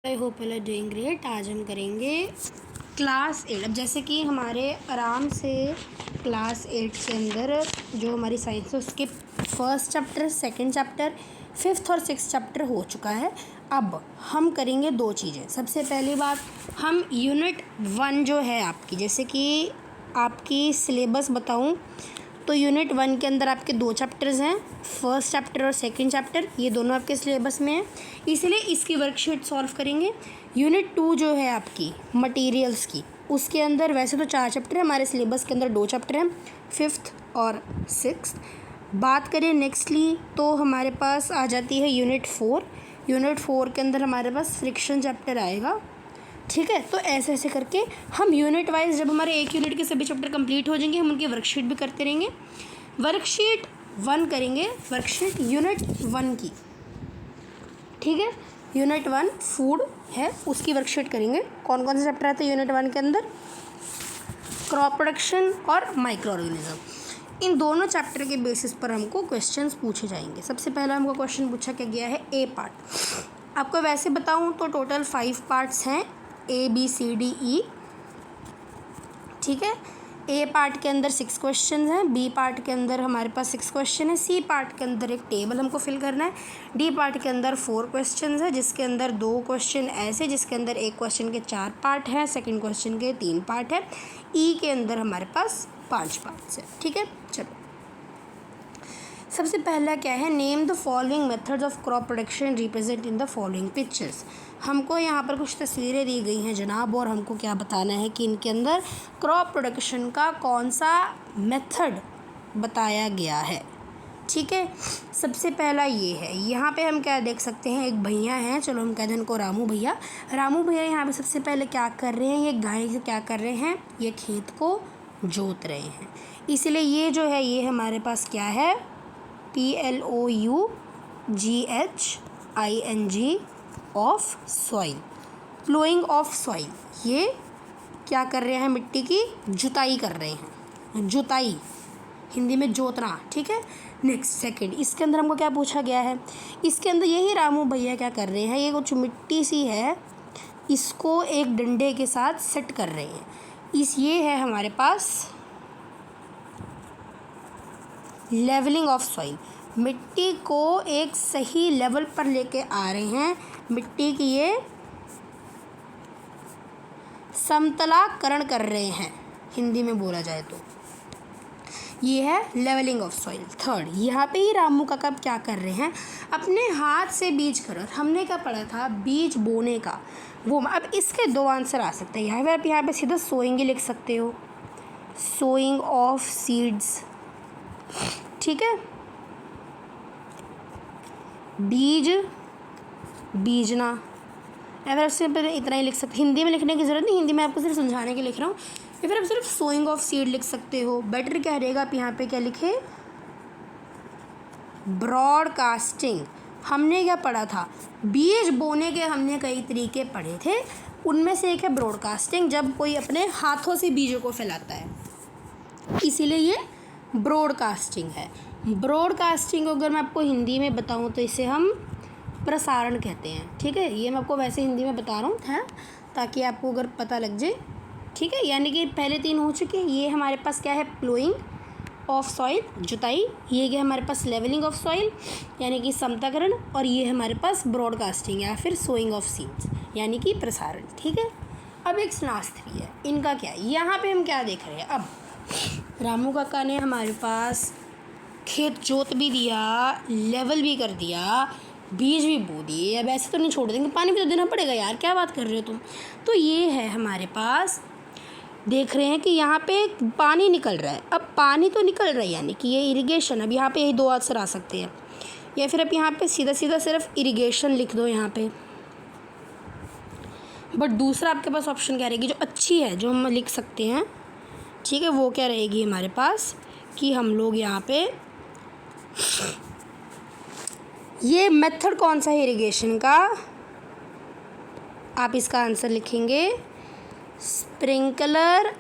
I hope you are doing great. आज हम करेंगे क्लास 8। अब जैसे कि हमारे आराम से क्लास 8 के अंदर जो हमारी साइंस है उसके first chapter, second chapter, fifth और सिक्स्थ चैप्टर हो चुका है। अब हम करेंगे दो चीज़ें। सबसे पहली बात, हम यूनिट 1 जो है आपकी, जैसे कि आपकी सिलेबस बताऊं तो यूनिट 1 के अंदर आपके दो चैप्टर्स हैं, फर्स्ट चैप्टर और सेकंड चैप्टर। ये दोनों आपके सिलेबस में हैं, इसलिए इसकी वर्कशीट सॉल्व करेंगे। यूनिट 2 जो है आपकी मटेरियल्स की, उसके अंदर वैसे तो 4 चैप्टर है, हमारे सिलेबस के अंदर 2 चैप्टर हैं, फिफ्थ और सिक्स्थ। बात करें नेक्स्टली तो हमारे पास आ जाती है यूनिट 4। यूनिट 4 के अंदर हमारे पास फ्रिक्शन चैप्टर आएगा। ठीक है, तो ऐसे ऐसे करके हम यूनिट वाइज, जब हमारे एक यूनिट के सभी चैप्टर कंप्लीट हो जाएंगे, हम उनकी वर्कशीट भी करते रहेंगे। वर्कशीट 1 करेंगे, वर्कशीट यूनिट 1 की। ठीक है, यूनिट 1 फूड है, उसकी वर्कशीट करेंगे। कौन कौन से चैप्टर आते हैं यूनिट 1 के अंदर? क्रॉप प्रोडक्शन और माइक्रो ऑर्गेनिज्म। इन दोनों चैप्टर के बेसिस पर हमको क्वेश्चंस पूछे जाएंगे। सबसे पहला हमको क्वेश्चन पूछा क्या गया है, ए पार्ट। आपको वैसे बताऊं तो टोटल 5 पार्ट्स हैं, ABCDE। ठीक है, ए पार्ट के अंदर 6 क्वेश्चन हैं, बी पार्ट के अंदर हमारे पास 6 क्वेश्चन है, सी पार्ट के अंदर एक टेबल हमको फिल करना है, डी पार्ट के अंदर 4 क्वेश्चन है, जिसके अंदर 2 क्वेश्चन ऐसे जिसके अंदर एक क्वेश्चन के 4 पार्ट हैं, सेकंड क्वेश्चन के 3 पार्ट है, ई के अंदर हमारे पास 5 पार्ट्स है। ठीक है, चलो सबसे पहला क्या है, name the following methods of crop production represent in the following pictures. हमको यहाँ पर कुछ तस्वीरें दी गई हैं जनाब, और हमको क्या बताना है कि इनके अंदर क्रॉप प्रोडक्शन का कौन सा मेथड बताया गया है। ठीक है, सबसे पहला ये है, यहाँ पे हम क्या देख सकते हैं, एक भैया हैं, चलो हम कहते हैं इनको रामू भैया। रामू भैया यहाँ पे सबसे पहले क्या कर रहे हैं, ये गाय से क्या कर रहे हैं, ये खेत को जोत रहे हैं। इसलिए ये जो है, ये हमारे पास क्या है, PLOUGHING of soil, ploughing of soil. ये क्या कर रहे हैं, मिट्टी की जुताई कर रहे हैं, जुताई हिंदी में जोतना। ठीक है, नेक्स्ट सेकंड, इसके अंदर हमको क्या पूछा गया है, इसके अंदर यही रामू भैया क्या कर रहे हैं, ये कुछ मिट्टी सी है, इसको एक डंडे के साथ सेट कर रहे हैं। ये है हमारे पास लेवलिंग ऑफ सॉइल, मिट्टी को एक सही लेवल पर लेके आ रहे हैं, मिट्टी की ये समतलाकरण कर रहे हैं, हिंदी में बोला जाए तो ये है लेवलिंग ऑफ सॉइल। थर्ड, यहाँ पे ही रामू काका क्या कर रहे हैं, अपने हाथ से बीज कर, हमने क्या पढ़ा था, बीज बोने का वो। अब इसके 2 आंसर आ सकते हैं, यहाँ पे सीधा सोइंग ही लिख सकते हो, सोइंग ऑफ सीड्स। ठीक है, बीज बीजना, या फिर आपसे पहले इतना ही लिख सकते, हिंदी में लिखने की ज़रूरत नहीं, हिंदी में आपको सिर्फ समझाने के लिख रहा हूँ। या फिर आप सिर्फ सोइंग ऑफ सीड लिख सकते हो, बेटर क्या रहेगा, आप यहाँ पे क्या लिखे, ब्रॉडकास्टिंग। हमने क्या पढ़ा था, बीज बोने के हमने कई तरीके पढ़े थे, उनमें से एक है ब्रॉडकास्टिंग, जब कोई अपने हाथों से बीजों को फैलाता है, इसीलिए ये ब्रॉडकास्टिंग है। ब्रॉडकास्टिंग को अगर मैं आपको हिंदी में बताऊं तो इसे हम प्रसारण कहते हैं। ठीक है, ये मैं आपको वैसे हिंदी में बता रहा हूँ है, ताकि आपको अगर पता लग जाए। ठीक है, यानी कि पहले 3 हो चुके हैं। ये हमारे पास क्या है, प्लोइंग ऑफ सॉइल, जुताई, ये क्या हमारे पास लेवलिंग ऑफ सॉइल यानी कि समताकरण, और ये हमारे पास ब्रॉडकास्टिंग या फिर सोइंग ऑफ सीड्स यानी कि प्रसारण। ठीक है, अब एक लास्ट भी है, इनका क्या है, यहाँ पे हम क्या देख रहे हैं, अब रामू काका ने हमारे पास खेत जोत भी दिया, लेवल भी कर दिया, बीज भी बो दिए। अब ऐसे तो नहीं छोड़ देंगे, पानी भी तो देना पड़ेगा यार, क्या बात कर रहे हो तुम। तो ये है हमारे पास, देख रहे हैं कि यहाँ पे पानी निकल रहा है। अब पानी तो निकल रहा है यानी कि ये इरिगेशन। अब यहाँ पे यही 2 आंसर आ सकते हैं, या फिर अब यहाँ पे सीधा सीधा सिर्फ इरिगेशन लिख दो यहाँ पे। बट दूसरा आपके पास ऑप्शन क्या रहेगी, जो अच्छी है, जो हम लिख सकते हैं। ठीक है, वो क्या रहेगी हमारे पास कि हम लोग यहाँ पे ये मेथड कौन सा है इरिगेशन का, आप इसका आंसर लिखेंगे स्प्रिंकलर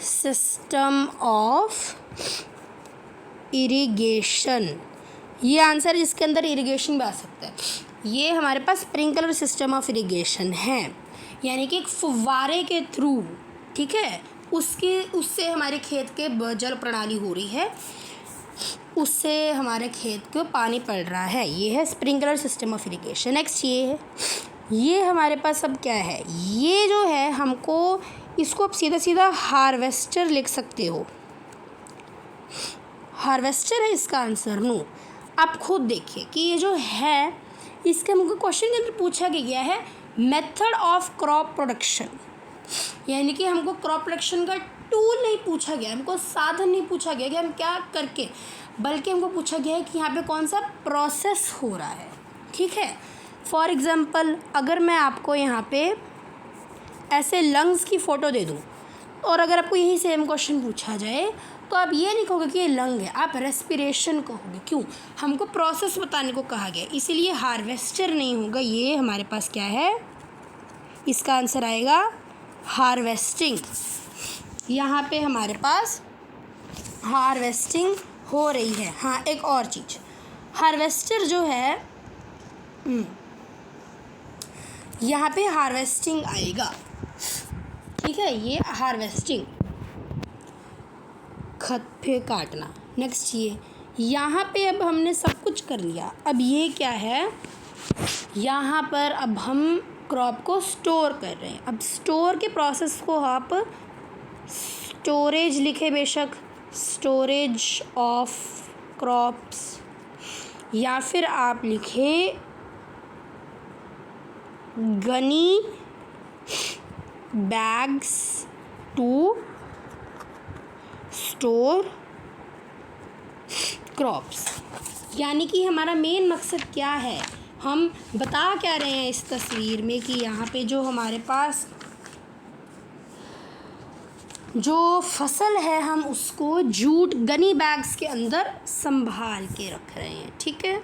सिस्टम ऑफ इरिगेशन। ये आंसर जिसके अंदर इरिगेशन भी आ सकता है। ये हमारे पास स्प्रिंकलर सिस्टम ऑफ इरिगेशन है, यानी कि एक फुव्वारे के थ्रू, ठीक है, उससे हमारे खेत के जल प्रणाली हो रही है, उससे हमारे खेत को पानी पड़ रहा है। ये है sprinkler system of irrigation. Next ये है, ये हमारे पास अब क्या है, ये जो है हमको इसको आप सीधा सीधा हार्वेस्टर लिख सकते हो। हार्वेस्टर है इसका आंसर। नो, आप खुद देखिए कि ये जो है इसके हमको क्वेश्चन के अंदर पूछा गया है मेथड ऑफ क्रॉप प्रोडक्शन, यानी कि हमको क्रॉप प्रोडक्शन का टूल नहीं पूछा गया, हमको साधन नहीं पूछा गया कि हम क्या करके, बल्कि हमको पूछा गया है कि यहाँ पे कौन सा प्रोसेस हो रहा है। ठीक है, फॉर एग्ज़ाम्पल अगर मैं आपको यहाँ पे ऐसे लंग्स की फ़ोटो दे दूँ और अगर आपको यही सेम क्वेश्चन पूछा जाए तो आप ये नहीं कहोगे कि ये लंग है, आप रेस्पिरेशन कहोगे। क्यों? हमको प्रोसेस बताने को कहा गया, इसीलिए हार्वेस्टर नहीं होगा, ये हमारे पास क्या है, इसका आंसर आएगा हार्वेस्टिंग। यहाँ पे हमारे पास हार्वेस्टिंग हो रही है। हाँ, एक और चीज़, हार्वेस्टर जो है यहाँ पे हार्वेस्टिंग आएगा, ठीक है, ये हार्वेस्टिंग, खत पे काटना। नेक्स्ट ये यहाँ पे अब हमने सब कुछ कर लिया, अब ये क्या है, यहाँ पर अब हम क्रॉप को स्टोर कर रहे हैं। अब स्टोर के प्रोसेस को आप स्टोरेज लिखे, बेशक स्टोरेज ऑफ क्रॉप्स, या फिर आप लिखे gunny bags to store crops. यानी कि हमारा मेन मकसद क्या है, हम बता क्या रहे हैं इस तस्वीर में कि यहाँ पे जो हमारे पास जो फसल है हम उसको जूट गनी बैग्स के अंदर संभाल के रख रहे हैं, ठीक है,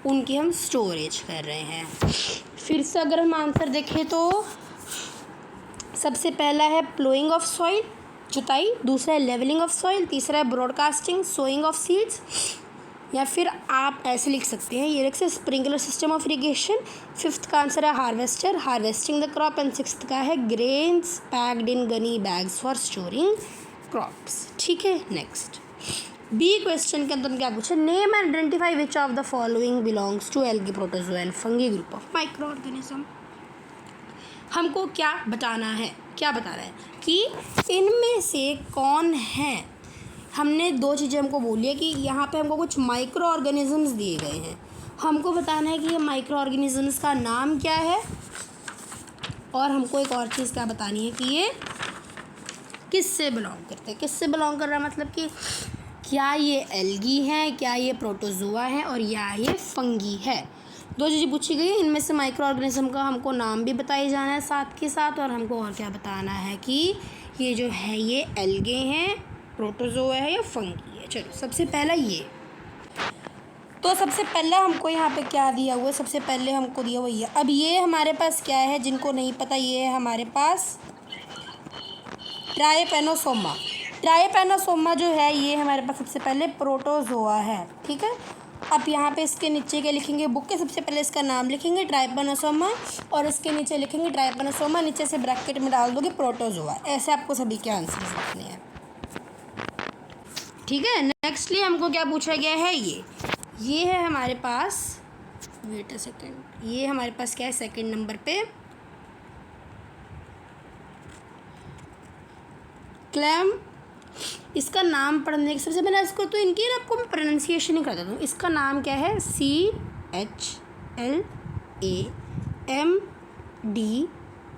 उनकी हम स्टोरेज कर रहे हैं। फिर से अगर हम आंसर देखें तो सबसे पहला है प्लोइंग ऑफ सॉइल, जुताई, दूसरा है लेवलिंग ऑफ सॉइल, तीसरा है ब्रॉडकास्टिंग, सोइंग ऑफ सीड्स, या फिर आप ऐसे लिख सकते हैं, ये लिख सकते sprinkler system of irrigation. Fifth का आंसर है harvester, harvesting the crop, and sixth का है grains packed in gunny bags for storing crops. ठीक है, नेक्स्ट बी क्वेश्चन के अंदर क्या पूछा, name and identify which of the following belongs to algae, protozoa and fungi group of microorganism. हमको क्या बताना है, क्या बताना है कि इनमें से कौन है। हमने दो चीज़ें हमको बोली है कि यहाँ पे हमको कुछ माइक्रो ऑर्गेनिजम्स दिए गए हैं, हमको बताना है कि ये माइक्रो ऑर्गेनिजम्स का नाम क्या है, और हमको एक और चीज़ क्या बतानी है कि ये किससे बिलोंग करते हैं। किससे बिलोंग कर रहा है मतलब कि क्या ये एल्गी है, क्या ये प्रोटोजोआ है, और या ये फंगी है। दो चीज़ें पूछी गई है, इनमें से माइक्रो ऑर्गेनिज्म का हमको नाम भी बताए जाना है साथ के साथ, और हमको और क्या बताना है कि ये जो है ये एल्गे हैं, प्रोटोजोआ है या फंगी है। चलो सबसे पहला ये, तो सबसे पहला हमको यहाँ पे क्या दिया हुआ है, सबसे पहले हमको दिया हुआ ये। अब ये हमारे पास क्या है, जिनको नहीं पता, ये है हमारे पास ट्राइपेनोसोमा। ट्राइपेनोसोमा जो है ये हमारे पास सबसे पहले प्रोटोजोआ है, ठीक है। अब यहाँ पे इसके नीचे क्या लिखेंगे, बुक के सबसे पहले इसका नाम लिखेंगे ट्राइपेनोसोमा, और इसके नीचे लिखेंगे ट्राइपेनोसोमा, नीचे से ब्रैकेट में डाल दोगे प्रोटोजोआ। ऐसे आपको सभी के आंसर लिखने हैं, ठीक है। नेक्स्टली हमको क्या पूछा गया है, ये है हमारे पास, वेट अ सेकेंड, ये हमारे पास क्या है सेकेंड नंबर पे, क्लैम। इसका नाम पढ़ने के सबसे पहले इसको तो इनकी ना आपको मैं प्रोनाउंसिएशन ही कर देता हूँ। इसका नाम क्या है, CHLAMD,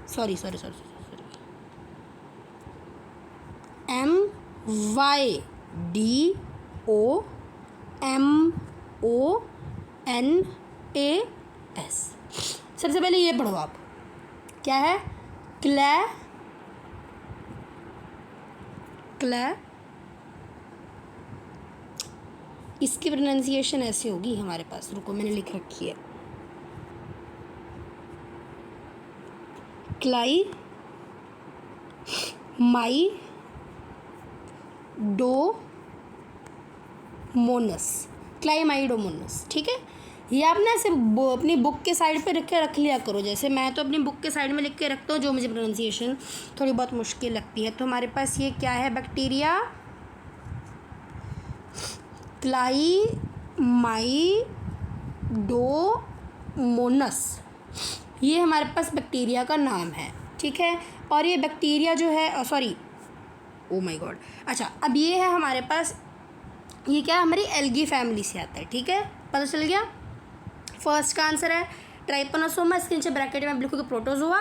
सॉरी MYDOMONAS। सबसे पहले ये पढ़ो आप, क्या है, क्लै, इसकी प्रोनाउंसिएशन ऐसी होगी हमारे पास, रुको मैंने लिख रखी है, क्लाई माई डो मोनस, क्लाइमाइडोमोनस, ठीक है। ये आप ना ऐसे अपनी बुक के साइड पे रख लिया करो। जैसे मैं तो अपनी बुक के साइड में लिख के रखता हूँ जो मुझे प्रोनाउंसिएशन थोड़ी बहुत मुश्किल लगती है। तो हमारे पास ये क्या है, बैक्टीरिया क्लाइमाइडोमोनस, ये हमारे पास बैक्टीरिया का नाम है, ठीक है। और ये बैक्टीरिया जो है सॉरी ओ माय गॉड, अच्छा अब ये है हमारे पास, ये क्या है, हमारी एल्गी फैमिली से आता है, ठीक है, पता चल गया। फर्स्ट का आंसर है ट्राइपैनोसोमा, इसके नीचे ब्रैकेट में आप लिखोगे प्रोटोजोआ।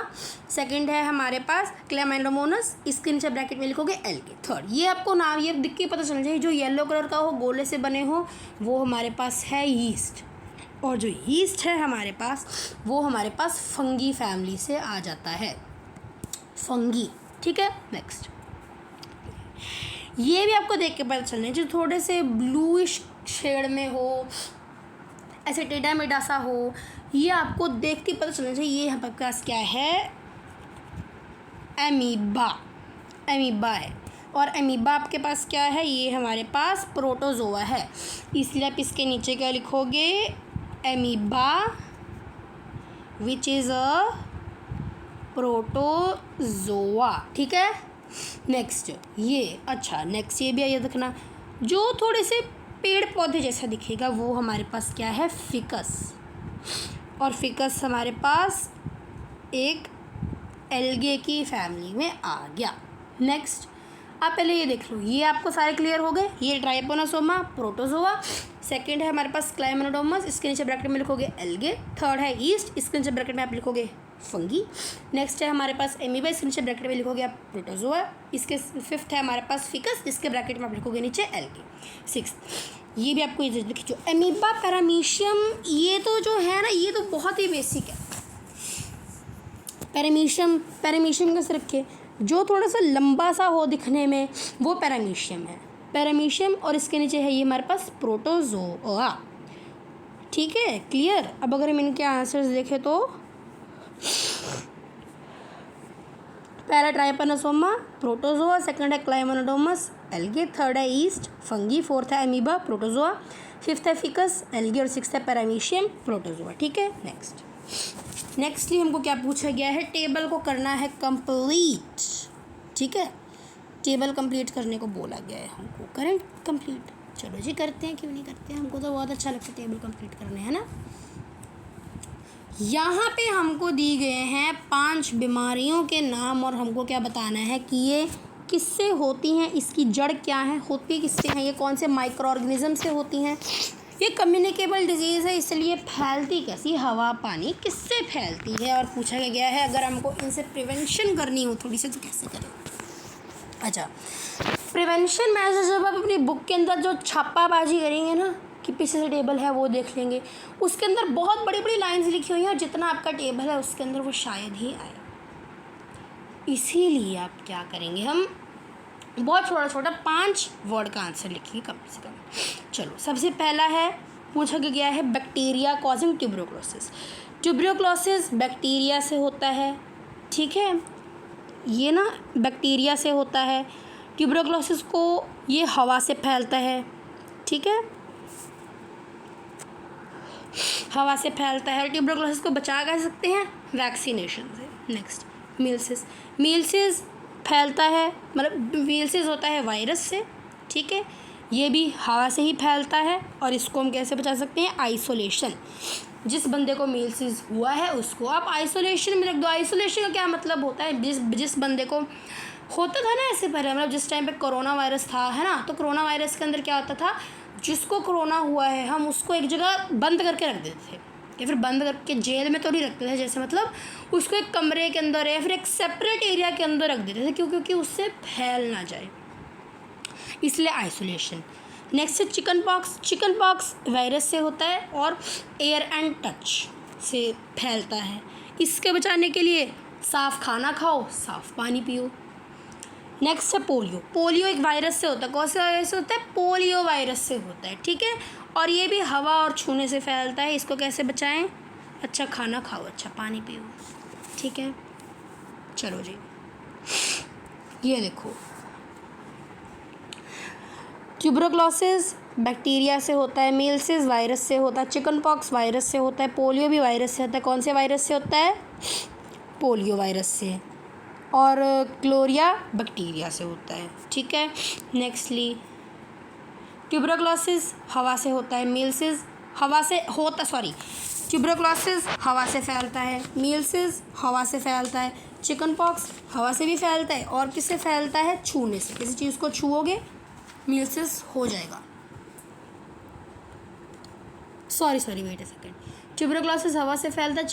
सेकंड है हमारे पास क्लेमाइडोमोनस, इसके नीचे ब्रैकेट में लिखोगे एल्गी। थर्ड, ये आपको नाम ये दिख के पता चल जाए, जो येलो कलर का हो, गोले से बने हो, वो हमारे पास है यीस्ट। और जो यीस्ट है हमारे पास, वो हमारे पास फंगी फैमिली से आ जाता है, फंगी, ठीक है। नेक्स्ट, ये भी आपको देख के पता चलना है, जो थोड़े से ब्लूइश शेड में हो, ऐसे टेढ़ा मेढ़ा सा हो, ये आपको देख के पता चलना चाहिए। ये यहाँ पर पास क्या है, एमीबा, एमीबा है। और एमीबा आपके पास क्या है, ये हमारे पास प्रोटोजोआ है, इसलिए आप इसके नीचे क्या लिखोगे, amoeba which is a protozoa, ठीक है। नेक्स्ट ये, अच्छा नेक्स्ट ये भी आइए देखना, जो थोड़े से पेड़ पौधे जैसा दिखेगा वो हमारे पास क्या है, फिकस। और फिकस हमारे पास एक एल्गे की फैमिली में आ गया। नेक्स्ट, आप पहले ये देख लो, ये आपको सारे क्लियर हो गए। ये ट्राइपैनोसोमा, प्रोटोजोआ। सेकंड है हमारे पास क्लाइमाइडोमस, इसके नीचे ब्रैकेट में लिखोगे एल्गे। थर्ड है ईस्ट, इसके नीचे ब्रैकेट में आप लिखोगे फंगी। नेक्स्ट है हमारे पास एमीबा, इसके नीचे ब्रैकेट में लिखोगे आप प्रोटोजोआ। इसके फिफ्थ है हमारे पास फिकस, इसके ब्रैकेट में आप लिखोगे नीचे एल्गे। सिक्स्थ, ये भी आपको ये लिखो एमीबा पैरामीशियम, ये तो जो है ना, ये तो बहुत ही बेसिक है। पैरामीशियम, पैरामीशियम कैसे रखे, जो थोड़ा सा लंबा सा हो दिखने में, वो पैरामीशियम है, पैरामीशियम। और इसके नीचे है ये हमारे पास प्रोटोजोआ, ठीक है, क्लियर। अब अगर हम इनके आंसर्स देखें तो पहला ट्राइपैनोसोमा, प्रोटोजोआ। सेकंड है क्लाइमाइडोमस, एल्गे। थर्ड है ईस्ट, फंगी। फोर्थ है एमीबा, प्रोटोजोआ। फिफ्थ है फिकस, एल्गे। और सिक्स्थ है पैरामीशियम, प्रोटोजोआ, ठीक है। नेक्स्टली हमको क्या पूछा गया है, टेबल को करना है कंप्लीट, ठीक है, टेबल कंप्लीट करने को बोला गया है हमको, करें कंप्लीट। चलो जी करते हैं, क्यों नहीं करते हैं, हमको तो बहुत अच्छा लगता है टेबल कंप्लीट करने, है ना। यहाँ पे हमको दी गए हैं 5 बीमारियों के नाम, और हमको क्या बताना है कि ये किससे होती हैं, इसकी जड़ क्या है, होती किससे हैं, ये कौन से माइक्रो ऑर्गेनिज्म से होती हैं, ये कम्युनिकेबल डिजीज़ है, इसलिए फैलती कैसी, हवा पानी किससे फैलती है। और पूछा गया है अगर हमको इनसे प्रिवेंशन करनी हो थोड़ी सी तो कैसे करें। अच्छा, प्रिवेंशन में जब आप अपनी बुक के अंदर जो छापाबाजी करेंगे ना कि पीछे से टेबल है वो देख लेंगे, उसके अंदर बहुत बड़ी बड़ी लाइंस लिखी हुई हैं, और जितना आपका टेबल है उसके अंदर वो शायद ही आए। इसीलिए आप क्या करेंगे, हम बहुत छोटा छोटा 5 वर्ड का आंसर लिखिए कम से कम। चलो, सबसे पहला है, पूछा गया है bacteria causing tuberculosis. Tuberculosis bacteria से होता है, ठीक है, ये ना बैक्टीरिया से होता है। ट्यूबरक्लोसिस को ये हवा से फैलता है, ठीक है, हवा से फैलता है। ट्यूबरक्लोसिस को बचा कर सकते हैं वैक्सीनेशन से। नेक्स्ट, मील्सिस, मील्सिस फैलता है, मतलब मील्सिस होता है वायरस से, ठीक है, ये भी हवा से ही फैलता है। और इसको हम कैसे बचा सकते हैं, आइसोलेशन। जिस बंदे को मील्सिस हुआ है उसको आप आइसोलेशन में रख दो। आइसोलेशन का क्या मतलब होता है, जिस बंदे को होता था ना ऐसे पहले, मतलब जिस टाइम पे कोरोना वायरस था, है ना, तो कोरोना वायरस के अंदर क्या होता था, जिसको कोरोना हुआ है हम उसको एक जगह बंद करके रख देते थे, या फिर बंद करके जेल में तो नहीं रखते थे, जैसे मतलब उसको एक कमरे के अंदर या फिर एक सेपरेट एरिया के अंदर रख देते थे, क्योंकि उससे फैल ना जाए, इसलिए आइसोलेशन। नेक्स्ट है chicken pox. Chicken pox virus से होता है और एयर एंड टच से फैलता है। इसके बचाने के लिए साफ़ खाना खाओ, साफ़ पानी पियो। नेक्स्ट है पोलियो। पोलियो एक वायरस से होता है, कौन सा वायरस से होता है, पोलियो वायरस से होता है, ठीक है, और ये भी हवा और छूने से फैलता है। इसको कैसे बचाएं, अच्छा खाना खाओ, अच्छा पानी पियो, ठीक है। चलो जी, ये देखो, ट्यूबरक्लोसिस बैक्टीरिया से होता है, मील्सिस वायरस से होता है, चिकन पॉक्स वायरस से होता है, पोलियो भी वायरस से होता है। कौन से वायरस से होता है? पोलियो वायरस से। और क्लोरिया बैक्टीरिया से होता है। ठीक है, नेक्स्टली ट्यूबरक्लोसिस हवा से होता है, मील्सिस हवा से होता ट्यूबरक्लोसिस हवा से फैलता है, मील्सिस हवा से फैलता है, चिकन पॉक्स हवा से भी फैलता है और किससे फैलता है? छूने से। किसी चीज़ को छूओगे मील्सिस हो जाएगा। Sorry wait a second. Tuberculosis हवा से फैलता है,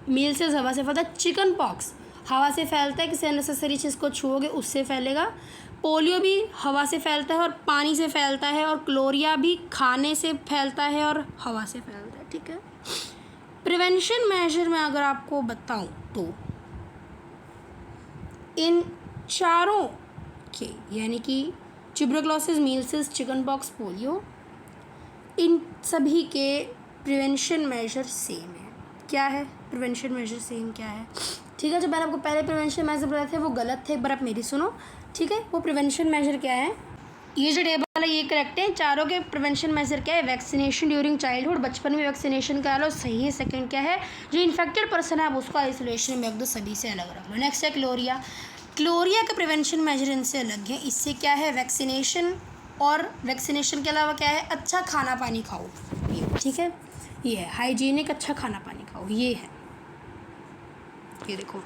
मील्सिस हवा से फैलता है, चिकन पॉक्स हवा से फैलता है, किसी अननेसेसरी चीज़ को छूओगे उससे फैलेगा। पोलियो भी हवा से फैलता है और पानी से फैलता है, और क्लोरिया भी खाने से फैलता है और हवा से फैलता है। ठीक है, प्रिवेंशन मेजर में अगर आपको बताऊं तो इन चारों के, यानी कि ट्यूबरक्लोसिस, मील्सिस, चिकन पॉक्स, पोलियो, इन सभी के प्रिवेंशन मेजर सेम है। क्या है प्रिवेंशन मेजर सेम? क्या है? ठीक है, जो मैंने आपको पहले प्रिवेंशन मेजर बताए थे वो गलत थे, एक बार आप मेरी सुनो। ठीक है, वो प्रिवेंशन मेजर क्या है? ये जो टेबल है ये करेक्ट है। चारों के प्रिवेंशन मेजर क्या है? वैक्सीनेशन ड्यूरिंग चाइल्डहुड, बचपन में वैक्सीनेशन करा लो, सही है। सेकंड क्या है? जो इन्फेक्टेड पर्सन है आप उसको आइसोलेशन में रख दो, सभी से अलग रख लो। नेक्स्ट है क्लोरिया। क्लोरिया का प्रिवेंशन मेजर इनसे अलग है। इससे क्या है? वैक्सीनेशन, और वैक्सीनेशन के अलावा क्या है? अच्छा खाना पानी खाओ। ठीक है, ये है हाइजीनिक, अच्छा खाना पानी खाओ, ये है। ये देखो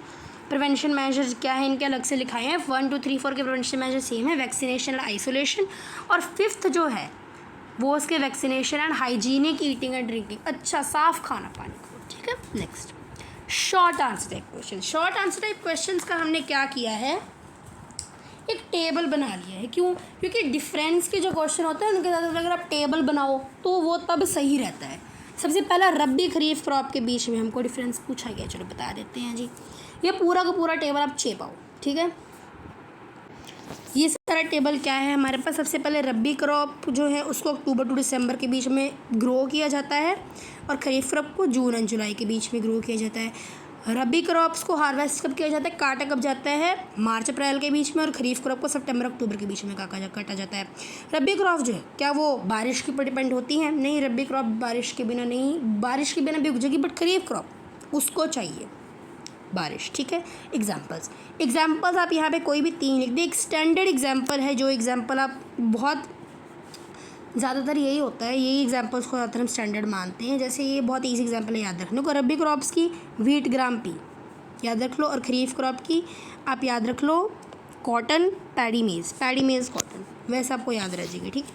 प्रिवेंशन मेजर्स क्या है, इनके अलग से लिखाए हैं। 1 2 3 4 के प्रिवेंशन मेजर सेम है, वैक्सीनेशन एंड आइसोलेशन। और फिफ्थ जो है वो उसके vaccination and hygienic eating and drinking, अच्छा साफ खाना पानी खाओ। ठीक है, next short answer type question. Short answer type question का हमने क्या किया है? एक टेबल बना लिया है। क्यों? क्योंकि डिफरेंस के जो क्वेश्चन होते हैं उनके साथ अगर आप टेबल बनाओ तो वो तब सही रहता है। सबसे पहला रबी खरीफ क्रॉप के बीच में हमको डिफरेंस पूछा गया, चलो बता देते हैं जी। ये पूरा का पूरा टेबल आप चेपाओ। ठीक है, ये सारा टेबल क्या है हमारे पास? सबसे पहले रबी क्रॉप जो है उसको अक्टूबर टू दिसंबर के बीच में ग्रो किया जाता है, और खरीफ क्रॉप को जून एंड जुलाई के बीच में ग्रो किया जाता है। रबी क्रॉप्स को हार्वेस्ट कब किया जाता है? काटा कब जाता है? मार्च अप्रैल के बीच में, और खरीफ क्रॉप को सितंबर अक्टूबर के बीच में काटा जाता है। रबी क्रॉप जो है क्या वो बारिश के ऊपर डिपेंड होती हैं? नहीं, रबी क्रॉप बारिश के बिना नहीं, बारिश के बिना भी उग जाएगी, बट खरीफ क्रॉप उसको चाहिए बारिश। ठीक है, एग्जाम्पल्स आप यहाँ पे कोई भी 3 लिख दे। एक स्टैंडर्ड एग्जाम्पल है, जो एग्जाम्पल आप बहुत ज़्यादातर यही होता है, यही एग्जाम्पल्स को ज़्यादातर हम स्टैंडर्ड मानते हैं। जैसे ये बहुत ईजी एग्जाम्पल है याद रखने को, रबी क्रॉप्स की व्हीट ग्राम पी याद रख लो, और खरीफ क्रॉप की आप याद रख लो कॉटन, पैडी मेज़ कॉटन, वैसे आपको याद रह जाएगी। ठीक है,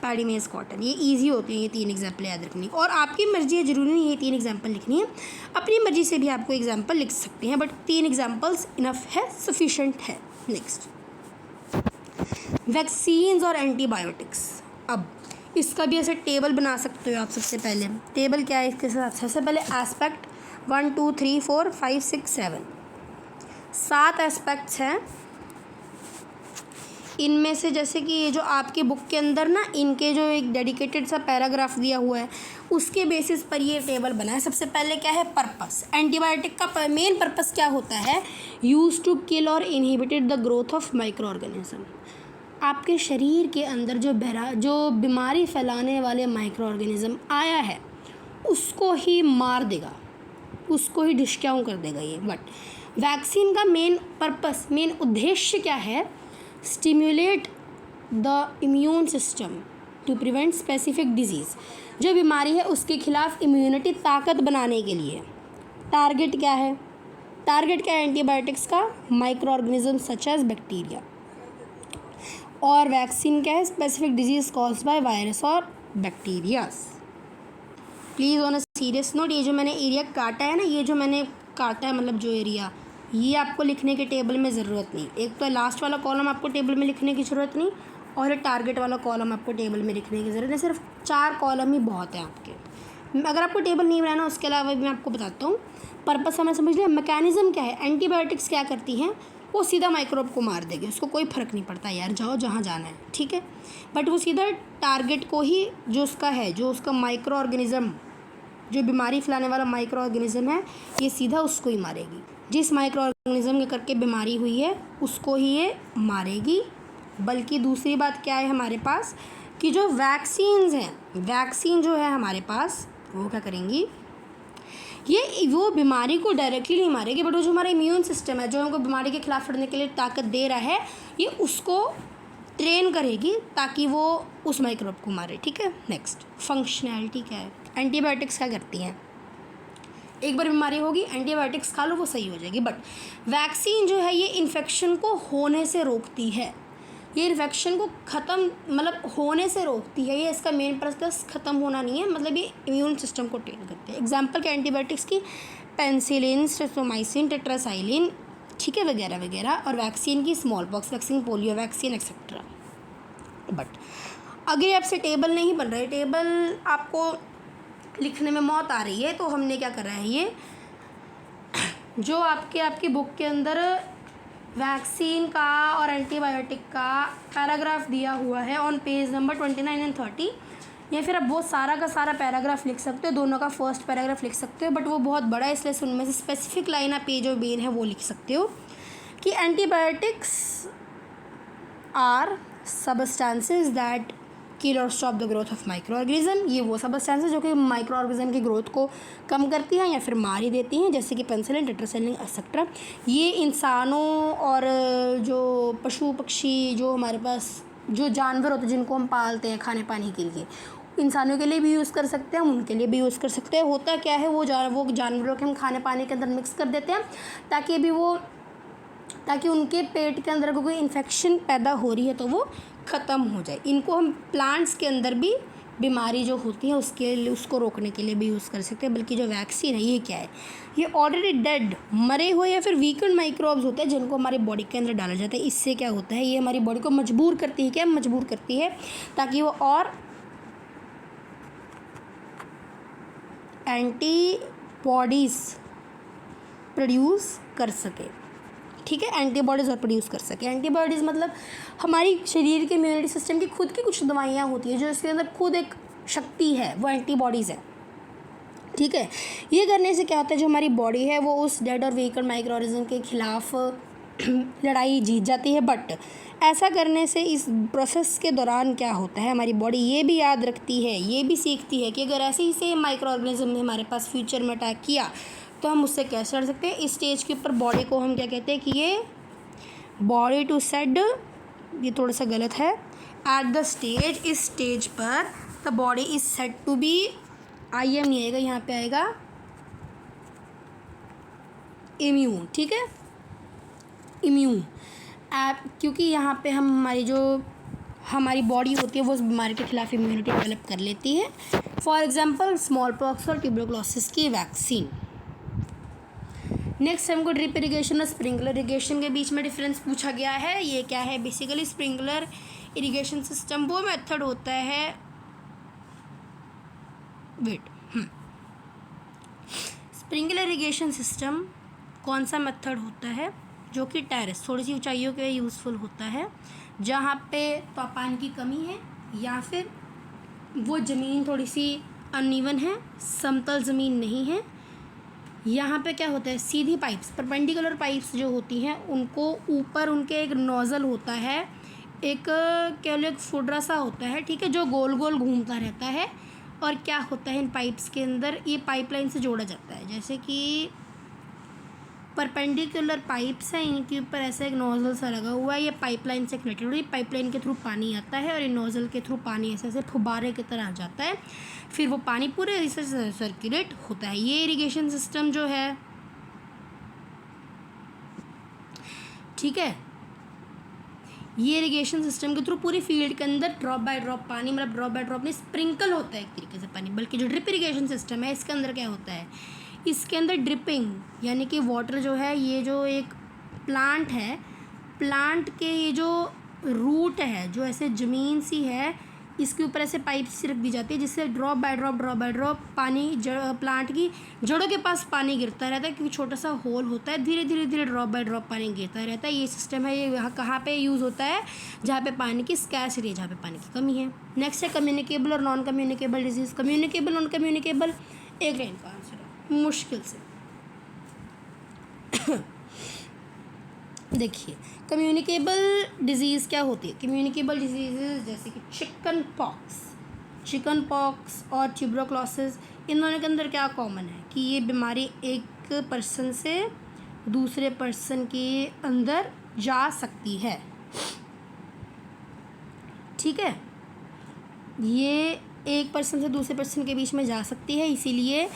पैडी मेज़ कॉटन, ये इजी होती है ये 3 एग्जाम्पल याद रखनी। और आपकी मर्जी है, ज़रूरी नहीं ये 3 एग्जाम्पल लिखनी है, अपनी मर्जी से भी आपको एग्जाम्पल लिख सकते हैं, बट 3 एग्जाम्पल्स इनफ है, सफिशेंट है। नेक्स्ट वैक्सीन्स और एंटीबायोटिक्स। अब इसका भी ऐसे टेबल बना सकते हो आप। सबसे पहले टेबल क्या है इसके साथ? सबसे पहले एस्पेक्ट 1 2 3 4 5 6 7 7 एस्पेक्ट्स हैं। इनमें से जैसे कि ये जो आपके बुक के अंदर ना इनके जो एक डेडिकेटेड सा पैराग्राफ दिया हुआ है उसके बेसिस पर ये टेबल बना है। सबसे पहले क्या है? पर्पस। एंटीबायोटिक का मेन पर्पस क्या होता है? यूज टू किल और inhibited the growth of micro organism. आपके शरीर के अंदर जो बीमारी फैलाने वाले माइक्रो ऑर्गेनिज्म आया है उसको ही मार देगा, उसको ही डिस्ट्रॉय कर देगा ये। बट वैक्सीन का मेन पर्पस, मेन उद्देश्य क्या है? Stimulate the immune system to prevent specific disease. जो बीमारी है उसके खिलाफ इम्यूनिटी ताकत बनाने के लिए। टारगेट क्या है? टारगेट क्या है एंटीबायोटिक्स का? Micro organism such as bacteria. और वैक्सीन क्या है? Specific disease caused by virus और bacterias. Please on a serious note, ये जो मैंने एरिया काटा है ना, ये जो मैंने काटा है मतलब जो एरिया, ये आपको लिखने के टेबल में ज़रूरत नहीं। एक तो लास्ट वाला कॉलम आपको टेबल में लिखने की ज़रूरत नहीं, और टारगेट वाला कॉलम आपको टेबल में लिखने की ज़रूरत है। सिर्फ 4 कॉलम ही बहुत हैं आपके। अगर आपको टेबल नहीं बनाना उसके अलावा भी मैं आपको बताता हूँ। पर्पस हमें समझ लिया। मैकेनिज़्म क्या है? एंटीबायोटिक्स क्या करती हैं? वो सीधा माइक्रोब को मार देगी, उसको कोई फ़र्क नहीं पड़ता यार, जाओ जहाँ जाना है। ठीक है, बट वो सीधा टारगेट को ही, जो उसका है, जो उसका माइक्रो ऑर्गेनिज़म, जो बीमारी फैलाने वाला माइक्रो ऑर्गेनिज़म है, ये सीधा उसको ही मारेगी। जिस माइक्रो ऑर्गेनिज़म के करके बीमारी हुई है उसको ही ये मारेगी। बल्कि दूसरी बात क्या है हमारे पास कि जो वैक्सीन्स हैं, वैक्सीन जो है हमारे पास वो क्या करेंगी, ये वो बीमारी को डायरेक्टली नहीं मारेगी, बट वो जो हमारा इम्यून सिस्टम है जो हमको बीमारी के खिलाफ लड़ने के लिए ताकत दे रहा है, ये उसको ट्रेन करेगी ताकि वो उस माइक्रोब को मारे। ठीक है, नेक्स्ट फंक्शनैलिटी क्या है। एंटीबायोटिक्स क्या करती हैं, एक बार बीमारी होगी एंटीबायोटिक्स खा लो वो सही हो जाएगी, बट वैक्सीन जो है ये इन्फेक्शन को होने से रोकती है, ये इन्फेक्शन को ख़त्म मतलब होने से रोकती है। ये इसका मेन पर्पस ख़त्म होना नहीं है, मतलब ये इम्यून सिस्टम को ट्रेन करती है। एग्जांपल के एंटीबायोटिक्स की पेनिसिलिन, स्ट्रेप्टोमाइसिन, टेट्रासाइलिन, ठीक है, वगैरह वगैरह, और वैक्सीन की small pox vaccine, polio vaccine etcetera. But अगर ये आपसे टेबल नहीं बन रहा है, टेबल आपको लिखने में मौत आ रही है, तो हमने क्या करा है, ये जो आपकी बुक के अंदर वैक्सीन का और एंटीबायोटिक का पैराग्राफ दिया हुआ है ऑन पेज नंबर 29 एंड 30, या फिर आप बहुत सारा का सारा पैराग्राफ लिख सकते हो, दोनों का फर्स्ट पैराग्राफ लिख सकते हो, बट वो बहुत बड़ा है इसलिए उनमें से स्पेसिफिक लाइन आप पेज और मेन है वो लिख सकते हो कि antibiotics are substances that kill और stop the growth of microorganism. ये वो सबस्टेंसेस जो कि माइक्रो ऑर्गेनिज्म की ग्रोथ को कम करती हैं या फिर मार ही देती हैं, जैसे कि पेनिसिलिन, टेट्रासाइक्लिन एक्सेट्रा। ये इंसानों और जो पशु पक्षी जो हमारे पास जो जानवर होते हैं जिनको हम पालते हैं खाने पानी के लिए, इंसानों के लिए भी यूज़ कर सकते हैं, उनके लिए भी यूज़ कर सकते हैं। होता क्या है, वो जानवरों के हम खाने पानी के अंदर मिक्स कर देते हैं ताकि उनके पेट के अंदर कोई इन्फेक्शन पैदा हो रही है तो वो ख़त्म हो जाए। इनको हम प्लांट्स के अंदर भी बीमारी जो होती है उसके लिए उसको रोकने के लिए भी यूज़ कर सकते हैं। बल्कि जो वैक्सीन है ये क्या है, ये ऑलरेडी डेड मरे हुए या फिर वीकेंड माइक्रोब्स होते हैं जिनको हमारी बॉडी के अंदर डाला जाता है। इससे क्या होता है, ये हमारी बॉडी को मजबूर करती है, क्या मजबूर करती है, ताकि वो और एंटीबॉडीज़ प्रोड्यूस कर सके। ठीक है, एंटीबॉडीज़ और प्रोड्यूस कर सके। एंटीबॉडीज़ मतलब हमारी शरीर के इम्यूनिटी सिस्टम की खुद की कुछ दवाइयाँ होती हैं जो इसके अंदर खुद एक शक्ति है, वो एंटीबॉडीज़ है। ठीक है, ये करने से क्या होता है, जो हमारी बॉडी है वो उस डेड और वीकर माइक्रो ऑर्गेनिज्म के खिलाफ लड़ाई जीत जाती है। बट ऐसा करने से इस प्रोसेस के दौरान क्या होता है, हमारी बॉडी ये भी याद रखती है, ये भी सीखती है कि अगर ऐसे ही से माइक्रो ऑर्गेनिज्म ने हमारे पास फ्यूचर में अटैक किया तो हम उससे कैसे लड़ सकते हैं। इस स्टेज के ऊपर बॉडी को हम क्या कहते हैं कि ये बॉडी टू सेट, ये थोड़ा सा गलत है, एट द स्टेज, इस स्टेज पर the body is set to be, IM नहीं आएगा यहाँ पे, आएगा इम्यून। ठीक है, इम्यून, क्योंकि यहाँ पे हमारी बॉडी होती है वो उस बीमारी के खिलाफ इम्यूनिटी डेवलप कर लेती है। फॉर एग्जांपल स्मॉल पॉक्स और ट्यूबरकुलोसिस की वैक्सीन। नेक्स्ट हमको ड्रिप इरिगेशन और स्प्रिंकलर इरिगेशन के बीच में डिफरेंस पूछा गया है। ये क्या है, बेसिकली स्प्रिंकलर इरिगेशन सिस्टम वो मेथड होता है, स्प्रिंकलर इरिगेशन सिस्टम कौन सा मेथड होता है जो कि टेरेस, थोड़ी सी ऊंचाइयों के यूज़फुल होता है, जहाँ पे पानी की कमी है या फिर वो ज़मीन थोड़ी सी अनइवन है, समतल ज़मीन नहीं है। यहाँ पे क्या होता है, सीधी पाइप्स, परपेंडिकुलर पाइप्स जो होती हैं उनको ऊपर उनके एक नोज़ल होता है, एक क्या लो एक फुडरा सा होता है, ठीक है, जो गोल गोल घूमता रहता है। और क्या होता है, इन पाइप्स के अंदर ये पाइपलाइन से जोड़ा जाता है, जैसे कि परपेंडिकुलर पाइप्स हैं, इनके ऊपर ऐसा एक नोज़ल सा लगा हुआ है, ये पाइपलाइन से कनेक्टेड है। पाइपलाइन के थ्रू पानी आता है और इन नोज़ल के थ्रू पानी ऐसे ऐसे फुब्बारे की तरह आ जाता है, फिर वो पानी पूरे ऐसे सर्कुलेट होता है। ये इरिगेशन सिस्टम जो है, ठीक है, ये इरिगेशन सिस्टम के थ्रू पूरी फील्ड के अंदर ड्रॉप बाय ड्रॉप पानी, मतलब ड्रॉप बाय ड्रॉप नहीं, स्प्रिंकल होता है एक तरीके से पानी। बल्कि जो ड्रिप इरिगेशन सिस्टम है इसके अंदर क्या होता है, इसके अंदर ड्रिपिंग यानी कि वाटर जो है, ये जो एक प्लांट है, प्लांट के ये जो रूट है जो ऐसे ज़मीन सी है, इसके ऊपर ऐसे पाइप सी रख दी जाती है जिससे ड्रॉप बाय ड्रॉप पानी प्लांट की जड़ों के पास पानी गिरता रहता है, क्योंकि छोटा सा होल होता है, धीरे धीरे ड्रॉप बाय ड्रॉप पानी गिरता रहता है। ये सिस्टम है, ये यहाँ कहाँ पे यूज़ होता है, जहाँ पे पानी की स्कैर्सिटी है, जहाँ पे पानी की कमी है। नेक्स्ट है कम्युनिकेबल और non communicable disease. Communicable non communicable एक लाइन का आंसर है, मुश्किल से देखिए कम्युनिकेबल डिजीज़ क्या होती है। कम्युनिकेबल डिजीज़ जैसे कि चिकन पॉक्स और ट्यूबरक्लोसिस, इन दोनों के अंदर क्या कॉमन है कि ये बीमारी एक पर्सन से दूसरे पर्सन के अंदर जा सकती है। ठीक है, ये एक पर्सन से दूसरे पर्सन के बीच में जा सकती है, इसीलिए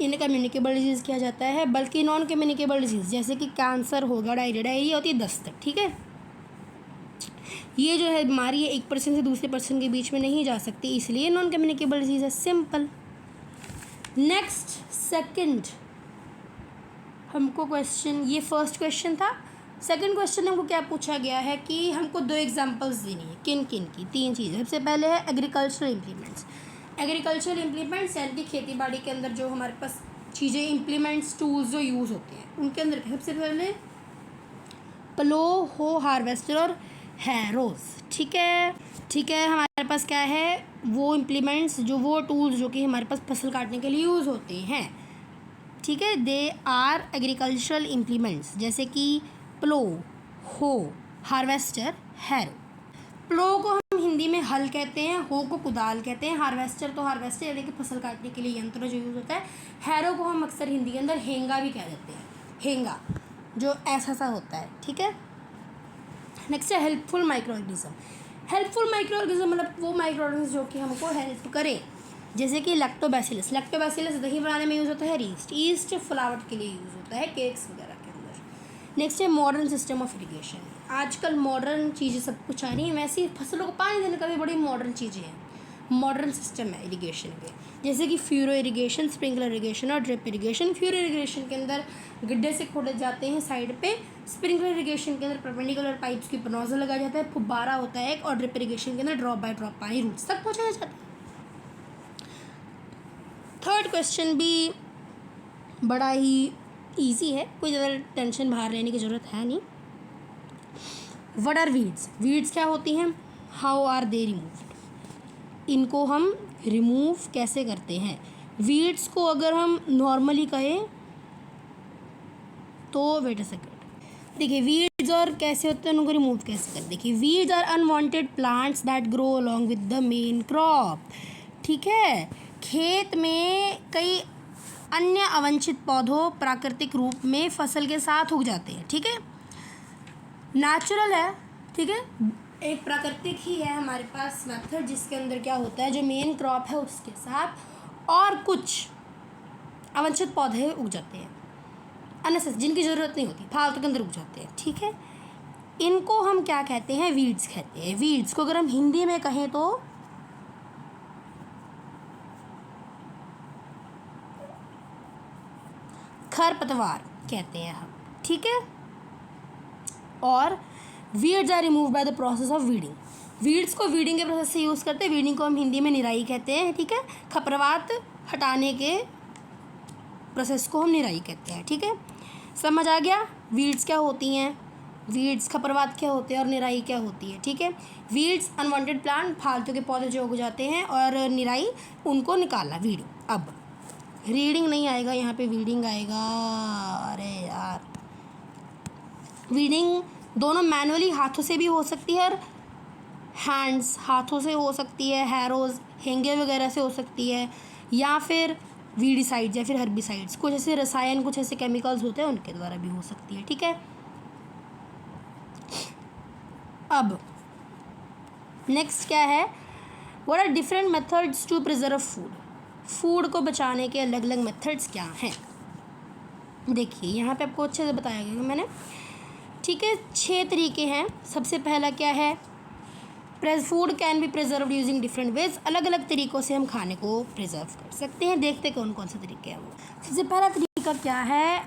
इन्हें कम्युनिकेबल डिजीज़ किया जाता है। बल्कि नॉन कम्युनिकेबल डिजीज़ जैसे कि कैंसर होगा, डायरिया होती है, दस्तक, ठीक है, ये जो है बीमारी है एक पर्सन से दूसरे पर्सन के बीच में नहीं जा सकती, इसलिए नॉन कम्युनिकेबल डिजीज़ है। सिंपल। नेक्स्ट सेकंड हमको क्वेश्चन, ये फर्स्ट क्वेश्चन था। सेकंड क्वेश्चन हमको क्या पूछा गया है कि हमको 2 एग्जांपल्स देनी है। किन किन की? 3 चीज़ें। सबसे पहले है एग्रीकल्चरल इम्प्लीमेंट्स। एग्रीकल्चरल इम्प्लीमेंट्स यानी कि खेती बाड़ी के अंदर जो हमारे पास चीज़ें, इम्प्लीमेंट्स, टूल्स जो यूज़ होते हैं उनके अंदर सबसे पहले प्लो, हो, हार्वेस्टर और हैरोज। ठीक है, हमारे पास क्या है वो इम्प्लीमेंट्स, जो वो टूल्स जो कि हमारे पास फसल काटने के लिए यूज़ होते हैं। ठीक है, दे आर एग्रीकल्चरल इम्प्लीमेंट्स जैसे कि प्लो, हो, हार्वेस्टर, हैरो। प्लो को हम हिंदी में हल कहते हैं, हो को कुदाल कहते हैं, हार्वेस्टर यानी कि फसल काटने के लिए यंत्र जो यूज़ होता है। हैरो को हम अक्सर हिंदी के अंदर हेंगा भी कह देते हैं, हेंगा जो ऐसा सा होता है। ठीक है, नेक्स्ट है helpful micro organism. Helpful micro organism मतलब वो माइक्रो ऑर्गेनिज्म जो कि हमको हेल्प करे, जैसे कि लैक्टोबैसिलस दही बनाने में यूज़ होता है। ईस्ट फ्लावट के लिए यूज़ होता है, केक्स वगैरह के अंदर। नेक्स्ट है मॉडर्न सिस्टम ऑफ इरिगेशन। आजकल मॉडर्न चीज़ें सब कुछ आ रही हैं, वैसे फसलों को पानी देने का भी बड़ी मॉडर्न चीज़ें हैं, मॉडर्न सिस्टम है इरिगेशन के, जैसे कि फ्यूरो इरिगेशन, स्प्रिंकलर इरिगेशन और ड्रिप इरिगेशन। फ्यूरो इरिगेशन के अंदर गड्ढे से खोदे जाते हैं साइड पे, स्प्रिंकलर इरिगेशन के अंदर परपेंडिकुलर पाइप्स की नोजल लगाया जाता है, फुब्बारा होता है एक, और ड्रिप इरिगेशन के अंदर ड्रॉप बाय ड्रॉप पानी रूट्स तक पहुँचाया जाता है। थर्ड क्वेश्चन भी बड़ा ही ईजी है, कोई ज़्यादा टेंशन बाहर लेने की ज़रूरत है नहीं। What are weeds? वीड्स क्या होती हैं? How are they removed? इनको हम रिमूव कैसे करते हैं? वीड्स को अगर हम नॉर्मली कहें तो वेट अ सेकेंड, देखिए वीड्स और कैसे होते हैं, उनको रिमूव कैसे करें। देखिए weeds are unwanted plants that grow along with the main crop. ठीक है, खेत में कई अन्य अवांछित पौधों प्राकृतिक रूप में फसल के साथ उग जाते हैं। ठीक है, नेचुरल है। ठीक है, एक प्राकृतिक ही है हमारे पास मेथड, जिसके अंदर क्या होता है, जो मेन क्रॉप है उसके साथ और कुछ अवांछित पौधे उग जाते हैं, अननेसेसरी, जिनकी ज़रूरत नहीं होती, फालतू के अंदर उग जाते हैं। ठीक है, इनको हम क्या कहते हैं? वीड्स कहते हैं। वीड्स को अगर हम हिंदी में कहें तो खरपतवार कहते हैं हम। ठीक है, और weeds are remove by the process of weeding. Weeds को वीडिंग के प्रोसेस से यूज़ करते हैं। वीडिंग को हम हिंदी में निराई कहते हैं। ठीक है, खरपतवार हटाने के प्रोसेस को हम निराई कहते हैं। ठीक है, समझ आ गया वीड्स क्या होती हैं, वीड्स खरपतवार क्या होते हैं और निराई क्या होती है। ठीक है, वीड्स अनवांटेड प्लांट, फालतू के पौधे जो उग जाते हैं, और निराई उनको निकालना, वीडिंग। अब रीडिंग नहीं आएगा यहाँ पे, वीडिंग आएगा। अरे यार, वीडिंग दोनों मैनुअली हाथों से भी हो सकती है और हैंड्स हाथों से हो सकती है, हैरोज हेंगे वगैरह से हो सकती है, या फिर वीडिसाइड्स या फिर हर्बिसाइड्स, कुछ ऐसे रसायन, कुछ ऐसे केमिकल्स होते हैं उनके द्वारा भी हो सकती है। ठीक है, अब नेक्स्ट क्या है? What are different methods to preserve food? Food को बचाने के अलग अलग मेथड्स क्या हैं? देखिए यहाँ पे आपको अच्छे से बताया गया मैंने। ठीक है, 6 तरीके हैं। सबसे पहला क्या है? Food can be preserve using different ways. अलग अलग तरीक़ों से हम खाने को प्रिजर्व कर सकते हैं। देखते कौन कौन से तरीके हैं वो। सबसे पहला तरीका क्या है?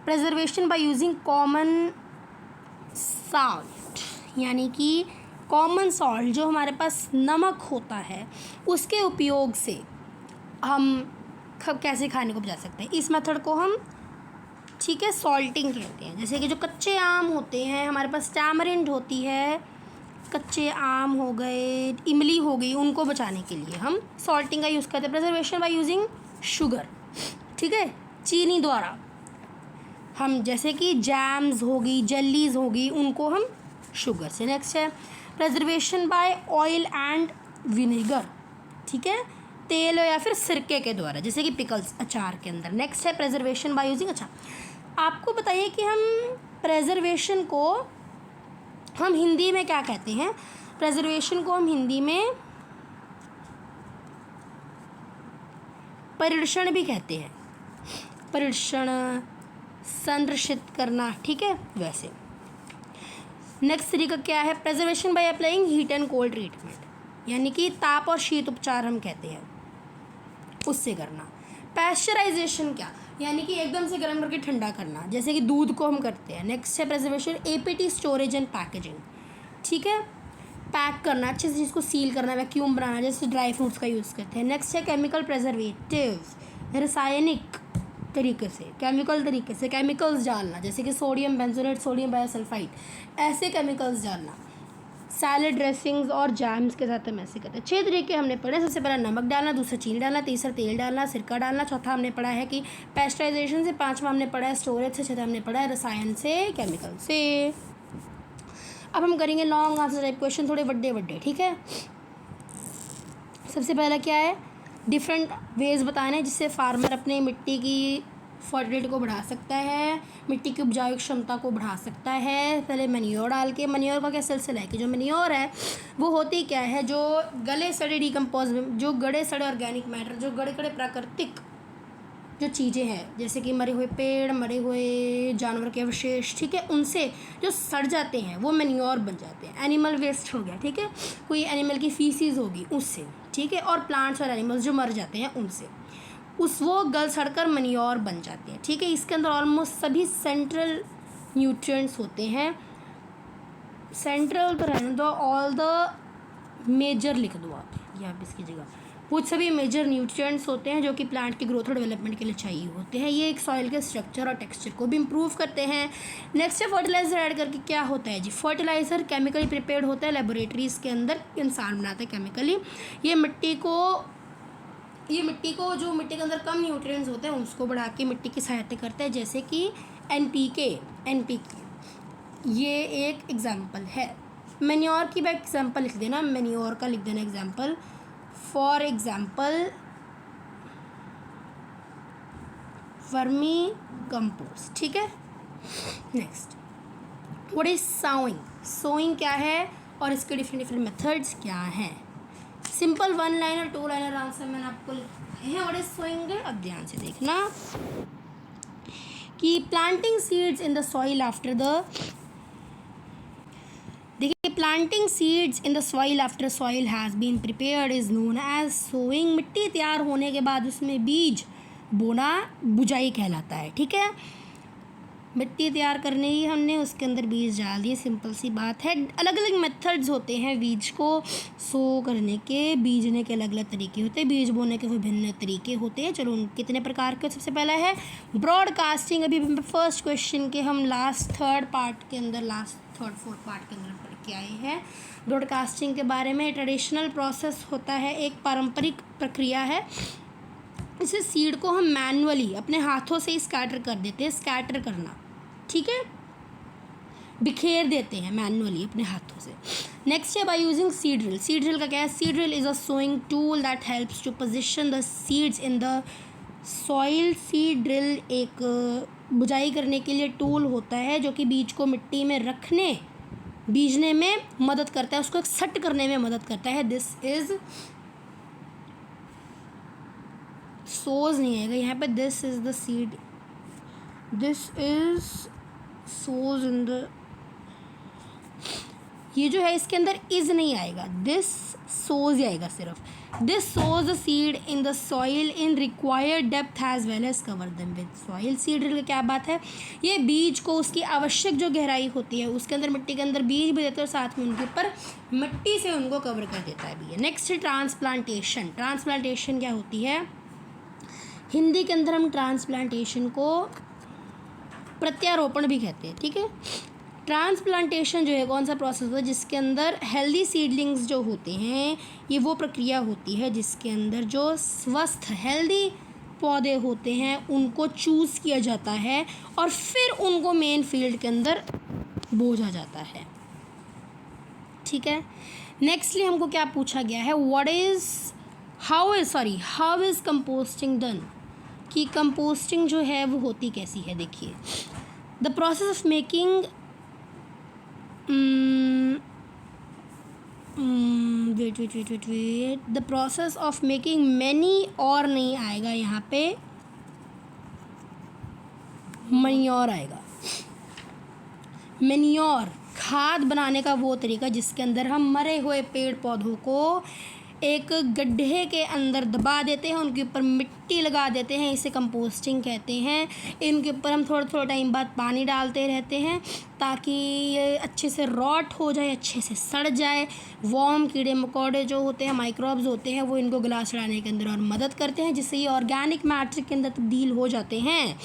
Preservation by using common salt, यानी कि कॉमन सॉल्ट जो हमारे पास नमक होता है, उसके उपयोग से हम कैसे खाने को बचा सकते हैं। इस मेथड को हम, ठीक है, सॉल्टिंग कहते हैं। जैसे कि जो कच्चे आम होते हैं, हमारे पास टैमरिंड होती है, कच्चे आम हो गए, इमली हो गई, उनको बचाने के लिए हम सॉल्टिंग का यूज़ करते हैं। प्रिजर्वेशन बाय यूजिंग शुगर, ठीक है, चीनी द्वारा हम जैसे कि जैम्स होगी, जेलीज होगी, उनको हम शुगर से। नेक्स्ट है preservation by oil and vinegar, ठीक है, तेल या फिर सिरके के द्वारा, जैसे कि पिकल्स, अचार के अंदर। नेक्स्ट है प्रिजर्वेशन बाय यूजिंग। अच्छा, आपको बताइए कि हम प्रिजर्वेशन को हम हिंदी में क्या कहते हैं? प्रिजर्वेशन को हम हिंदी में परिरक्षण भी कहते हैं। परिरक्षण, संरक्षित करना, ठीक है, वैसे। नेक्स्ट तरीका क्या है? Preservation by applying heat and cold treatment, यानी कि ताप और शीत उपचार हम कहते हैं, उससे करना। पैस्चराइजेशन क्या? यानी कि एकदम से गर्म करके ठंडा करना, जैसे कि दूध को हम करते हैं। नेक्स्ट है preservation APT, storage and packaging, ठीक है, पैक करना, अच्छे से चीज़ को सील करना, वैक्यूम बनाना, जैसे ड्राई फ्रूट्स का यूज़ करते हैं। नेक्स्ट है केमिकल प्रिजर्वेटिव, रासायनिक तरीके से, केमिकल तरीके से केमिकल्स डालना, जैसे कि सोडियम बेंजोनेट, सोडियम बायोसल्फाइड, ऐसे केमिकल्स डालना। सैलड ड्रेसिंग्स और जैम्स के साथ हम ऐसे करते हैं। 6 तरीके हमने पढ़े। सबसे पहला नमक डालना, दूसरा चीनी डालना, तीसरा तेल डालना, सिरका डालना, चौथा हमने पढ़ा है कि पेस्चराइजेशन से, पांचवा हमने पढ़ा है स्टोरेज से, छठा हमने पढ़ा है रसायन से, केमिकल से। अब हम करेंगे लॉन्ग आंसर टाइप क्वेश्चन, थोड़े बड़े बड़े, ठीक है। सबसे पहला क्या है? डिफरेंट वेज बताने जिससे फार्मर अपने मिट्टी की फर्टिलिटी को बढ़ा सकता है, मिट्टी की उपजाऊ क्षमता को बढ़ा सकता है। पहले मैन्योर डाल के, मैन्योर का क्या सिलसिला है कि जो मैन्योर है वो होती क्या है, जो गले सड़े डिकम्पोज, जो गड़े सड़े ऑर्गेनिक मैटर, जो गड़े गड़े प्राकृतिक जो चीज़ें हैं, जैसे कि मरे हुए पेड़, मरे हुए जानवर के अवशेष, ठीक है, उनसे जो सड़ जाते हैं वो मैन्योर बन जाते हैं। एनिमल वेस्ट हो गया, ठीक है, कोई एनिमल की फीसीज होगी उससे, ठीक है, और प्लांट्स और एनिमल्स जो मर जाते हैं उनसे, वो गल सड़कर मैन्योर बन जाते हैं, ठीक है। इसके अंदर ऑलमोस्ट सभी सेंट्रल न्यूट्रिएंट्स होते हैं। सेंट्रल तो रहने दो, ऑल द मेजर लिख दो आप, या आप इसकी जगह वो सभी मेजर न्यूट्रिएंट्स होते हैं जो कि प्लांट के ग्रोथ और डेवलपमेंट के लिए चाहिए होते हैं। ये एक सॉइल के स्ट्रक्चर और टेक्सचर को भी इम्प्रूव करते हैं। नेक्स्ट है फर्टिलाइजर ऐड करके क्या होता है जी? फर्टिलाइजर केमिकली प्रिपेयर्ड होता है लेबोरेटरीज़ के अंदर, इंसान बनाता है केमिकली। ये मिट्टी को जो मिट्टी के अंदर कम न्यूट्रिएंट्स होते हैं उसको बढ़ा के मिट्टी की सहायता करता है, जैसे कि एनपीके ये एक एग्जाम्पल है। मैन्योर की भी एग्जाम्पल लिख देना, मैन्योर का लिख देना example. For example vermicompost, ठीक है। Next, what is sowing? Sowing क्या है और इसके डिफरेंट मेथड्स क्या हैं? सिंपल 1 लाइनर 2 लाइनर आंसर मैंने आपको लिखे हैं। What is sowing? अब ध्यान से देखना कि planting seeds in the soil after the, देखिए, planting seeds in the soil after soil has been prepared is known as sowing. मिट्टी तैयार होने के बाद उसमें बीज बोना बुजाई कहलाता है, ठीक है। मिट्टी तैयार करने ही हमने उसके अंदर बीज डाल दिए, सिंपल सी बात है। अलग अलग मेथड्स होते हैं बीज को सो करने के, बीजने के अलग अलग तरीके होते हैं, बीज बोने के विभिन्न तरीके होते हैं। चलो कितने प्रकार के? सबसे पहला है ब्रॉडकास्टिंग। अभी फर्स्ट क्वेश्चन के हम लास्ट थर्ड पार्ट के अंदर, लास्ट थर्ड फोर्थ पार्ट के अंदर पढ़ के आए हैं ब्रॉडकास्टिंग के बारे में। ट्रेडिशनल प्रोसेस होता है, एक पारंपरिक प्रक्रिया है। इसे सीड को हम मैनुअली अपने हाथों से ही स्कैटर कर देते हैं, स्कैटर करना, ठीक है, बिखेर देते हैं मैनुअली अपने हाथों से। नेक्स्ट है by using seed drill. Seed drill का क्या है? Seed drill is a sowing tool that helps to position the seeds in the soil. Seed drill एक बुझाई करने के लिए टूल होता है जो कि बीज को मिट्टी में रखने, बीजने में मदद करता है, उसको सट करने में मदद करता है। दिस इज सोज नहीं आएगा यहाँ पे, this is the seed, this is shows in the, ये जो है इसके अंदर इज नहीं आएगा, दिस सोज आएगा सिर्फ। This sows the seed in the soil in required depth as well as cover them with soil. Seed drill की क्या बात है? ये बीज को उसकी आवश्यक जो गहराई होती है उसके अंदर, मिट्टी के अंदर बीज भी देते हैं और साथ में उनके ऊपर मिट्टी से उनको कवर कर देता है भी। Next transplantation. ट्रांसप्लांटेशन क्या होती है? हिंदी के अंदर हम ट्रांसप्लांटेशन को प्रत्यारोपण भी कहते हैं, ठीक है। ट्रांसप्लांटेशन जो है कौन सा प्रोसेस है जिसके अंदर हेल्दी सीडलिंग्स जो होते हैं, ये वो प्रक्रिया होती है जिसके अंदर जो स्वस्थ हेल्दी पौधे होते हैं उनको चूज़ किया जाता है और फिर उनको मेन फील्ड के अंदर बोझा जाता है। ठीक है, नेक्स्टली हमको क्या पूछा गया है, हाउ इज़ कंपोस्टिंग डन, कि कंपोस्टिंग जो है वो होती कैसी है। देखिए, the process of making wait the process of making manure, और नहीं आएगा यहाँ पे, मैन्योर आएगा। मैन्योर खाद बनाने का वो तरीका जिसके अंदर हम मरे हुए पेड़ पौधों को एक गड्ढे के अंदर दबा देते हैं, उनके ऊपर मिट्टी लगा देते हैं, इसे कंपोस्टिंग कहते हैं। इनके ऊपर हम थोड़ा टाइम बाद पानी डालते रहते हैं ताकि ये अच्छे से रॉट हो जाए, अच्छे से सड़ जाए। वर्म, कीड़े मकोड़े जो होते हैं, माइक्रोब्स होते हैं, वो इनको गला चढ़ाने के अंदर और मदद करते हैं, जिससे ये ऑर्गेनिक मैटर के अंदर तब्दील हो जाते हैं।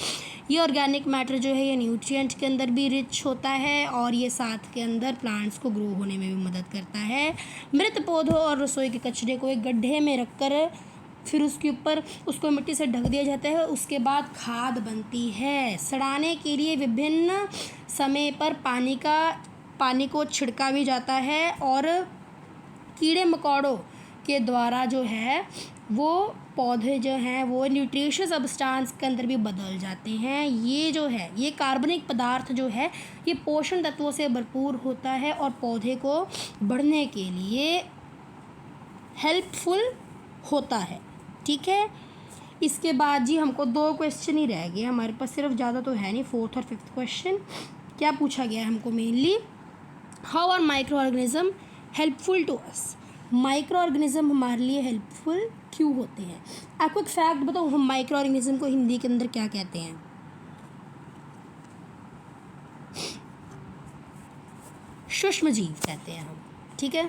ये ऑर्गेनिक मैटर जो है ये न्यूट्रिएंट के अंदर भी रिच होता है और ये साथ के अंदर प्लांट्स को ग्रो होने में भी मदद करता है। मृत पौधों और रसोई के कचरे को एक गड्ढे में रखकर फिर उसके ऊपर उसको मिट्टी से ढक दिया जाता है, उसके बाद खाद बनती है। सड़ाने के लिए विभिन्न समय पर पानी को छिड़का भी जाता है और कीड़े मकोड़ों के द्वारा जो है वो पौधे जो हैं वो न्यूट्रिशियस सब्सटेंस के अंदर भी बदल जाते हैं। ये जो है ये कार्बनिक पदार्थ जो है ये पोषण तत्वों से भरपूर होता है और पौधे को बढ़ने के लिए हेल्पफुल होता है। ठीक है, इसके बाद जी हमको 2 क्वेश्चन ही रह गए हमारे पास, सिर्फ ज़्यादा तो है नहीं। 4th और 5th क्वेश्चन क्या पूछा गया है हमको mainly, how are microorganism helpful to us. Microorganism हमारे लिए हेल्पफुल क्यों होते हैं। आपको एक फैक्ट बताऊँ, हम माइक्रो ऑर्गेनिज्म को हिंदी के अंदर क्या कहते हैं, सूक्ष्म जीव कहते हैं हम। ठीक है,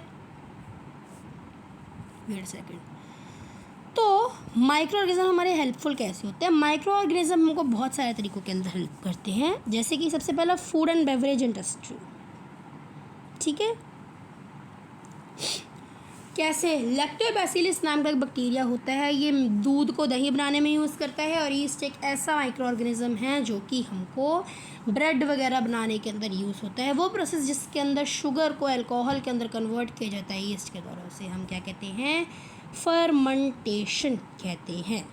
वेट सेकेंड। तो माइक्रो ऑर्गेनिज्म हमारे हेल्पफुल कैसे होते हैं। माइक्रो ऑर्गेनिज्म हमको बहुत सारे तरीक़ों के अंदर हेल्प करते हैं, जैसे कि सबसे पहला फूड एंड बेवरेज इंडस्ट्री। ठीक है, कैसे, लैक्टोबैसिलस नाम का एक बैक्टीरिया होता है, ये दूध को दही बनाने में यूज़ करता है और ईस्ट एक ऐसा माइक्रो ऑर्गेनिज्म है जो कि हमको ब्रेड वगैरह बनाने के अंदर यूज़ होता है। वो प्रोसेस जिसके अंदर शुगर को अल्कोहल के अंदर कन्वर्ट किया जाता है ईस्ट के द्वारा, उसे हम क्या कहते हैं, फर्मेंटेशन कहते हैं।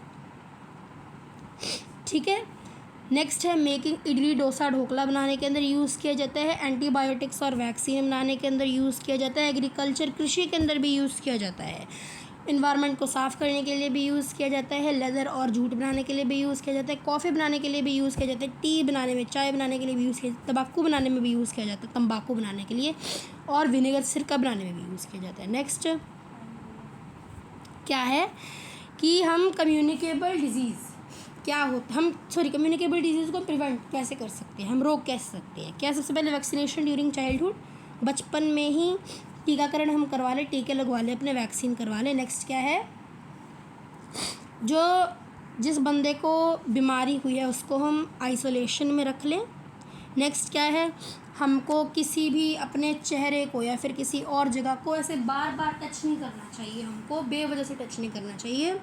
ठीक है, नेक्स्ट है मेकिंग, इडली डोसा ढोकला बनाने के अंदर यूज़ किया जाता है। एंटीबायोटिक्स और वैक्सीन बनाने के अंदर यूज़ किया जाता है। एग्रीकल्चर कृषि के अंदर भी यूज़ किया जाता है। इन्वायरमेंट को साफ़ करने के लिए भी यूज़ किया जाता है। लेदर और जूट बनाने के लिए भी यूज़ किया जाता है। कॉफ़ी बनाने के लिए भी यूज़ किया जाता है। टी बनाने में, चाय बनाने के लिए भी यूज़ किया जाता है। तंबाकू बनाने में भी यूज़ किया जाता है, तंबाकू बनाने के लिए, और विनेगर सिरका बनाने में भी यूज़ किया जाता है। नेक्स्ट क्या है कि हम कम्युनिकेबल डिजीज़ कम्युनिकेबल डिजीज़ को प्रिवेंट कैसे कर सकते हैं, हम रोक कैसे सकते हैं। क्या, सबसे पहले वैक्सीनेशन ड्यूरिंग चाइल्डहुड, बचपन में ही टीकाकरण हम करवा लें, टीके लगवा लें, अपने वैक्सीन करवा लें। नेक्स्ट क्या है, जिस बंदे को बीमारी हुई है उसको हम आइसोलेशन में रख लें। नेक्स्ट क्या है, हमको किसी भी अपने चेहरे को या फिर किसी और जगह को ऐसे बार बार टच नहीं करना चाहिए, हमको बेवजह से टच नहीं करना चाहिए,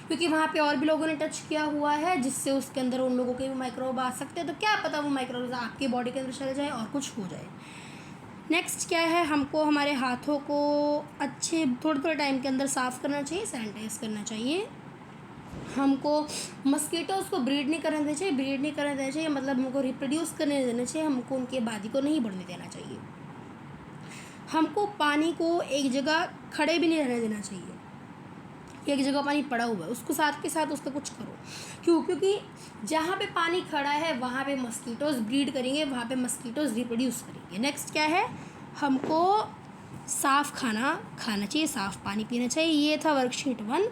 क्योंकि वहाँ पे और भी लोगों ने टच किया हुआ है जिससे उसके अंदर उन लोगों के भी माइक्रोब आ सकते हैं। तो क्या पता वो माइक्रोब आपकी बॉडी के अंदर चले जाए और कुछ हो जाए। नेक्स्ट क्या है, हमको हमारे हाथों को अच्छे थोड़े टाइम के अंदर साफ़ करना चाहिए, सैनिटाइज करना चाहिए। हमको मस्कीटोज़ को ब्रीड नहीं करने देना चाहिए, मतलब हमको रिप्रोड्यूस करने देना चाहिए, हमको उनकी आबादी को नहीं बढ़ने देना चाहिए। हमको पानी को एक जगह खड़े भी नहीं रहने देना चाहिए, एक जगह पानी पड़ा हुआ है उसको साथ के साथ उसका कुछ करो। क्यों, क्योंकि जहाँ पे पानी खड़ा है वहाँ पे मस्कीटोज़ ब्रीड करेंगे, वहाँ पे मस्कीटोज़ रिप्रोड्यूस करेंगे। नेक्स्ट क्या है, हमको साफ़ खाना खाना चाहिए, साफ़ पानी पीना चाहिए। ये था वर्कशीट 1।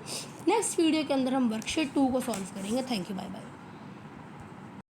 नेक्स्ट वीडियो के अंदर हम वर्कशीट 2 को सॉल्व करेंगे। Thank you, bye bye.